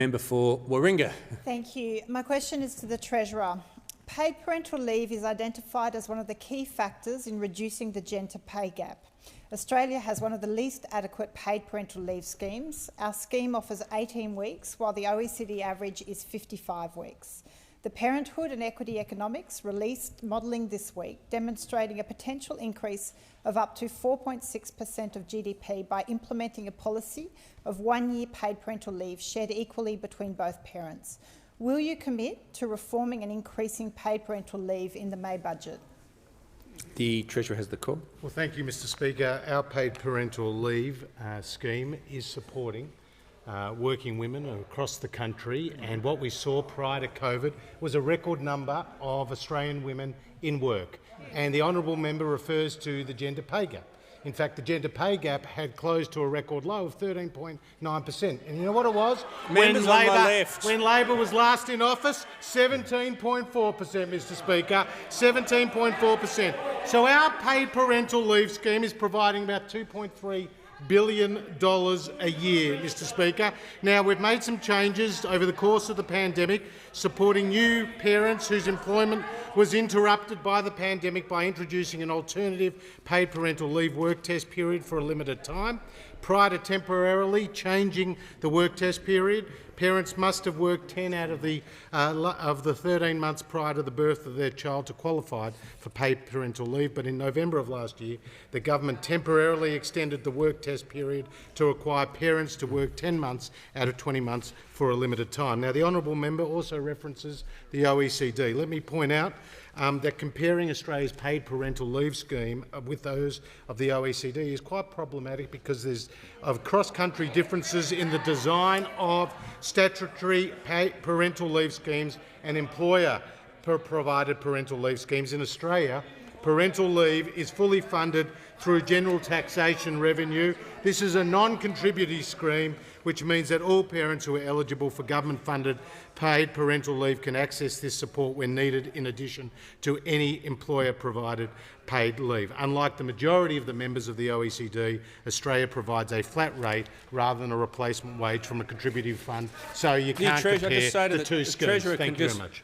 Member for Warringah. Thank you. My question is to the Treasurer. Paid parental leave is identified as one of the key factors in reducing the gender pay gap. Australia has one of the least adequate paid parental leave schemes. Our scheme offers 18 weeks, while the OECD average is 55 weeks. The Parenthood and Equity Economics released modelling this week demonstrating a potential increase of up to 4.6% of GDP by implementing a policy of 1 year paid parental leave shared equally between both parents. Will you commit to reforming and increasing paid parental leave in the May budget? The Treasurer has the call. Well, thank you, Mr Speaker. Our paid parental leave scheme is supporting working women across the country, and what we saw prior to COVID was a record number of Australian women in work. And the honourable member refers to the gender pay gap. In fact, the gender pay gap had closed to a record low of 13.9%. And you know what it was? When Labor was last in office, 17.4%, Mr Speaker, 17.4%. So our paid parental leave scheme is providing about $2.3 billion a year, Mr Speaker. Now, we've made some changes over the course of the pandemic, supporting new parents whose employment was interrupted by the pandemic by introducing an alternative paid parental leave work test period for a limited time. Prior to temporarily changing the work test period, parents must have worked 10 out of the 13 months prior to the birth of their child to qualify for paid parental leave. But in November of last year, the government temporarily extended the work test period to require parents to work 10 months out of 20 months for a limited time. Now, the honourable member also references the OECD. Let me point out that comparing Australia's paid parental leave scheme with those of the OECD is quite problematic because there's cross-country differences in the design of statutory parental leave schemes and employer-provided parental leave schemes. In Australia, parental leave is fully funded through general taxation revenue. This is a non-contributory scheme, which means that all parents who are eligible for government-funded paid parental leave can access this support when needed, in addition to any employer-provided paid leave. Unlike the majority of the members of the OECD, Australia provides a flat rate rather than a replacement wage from a contributive fund, so you can't compare the two schemes. Thank you very much.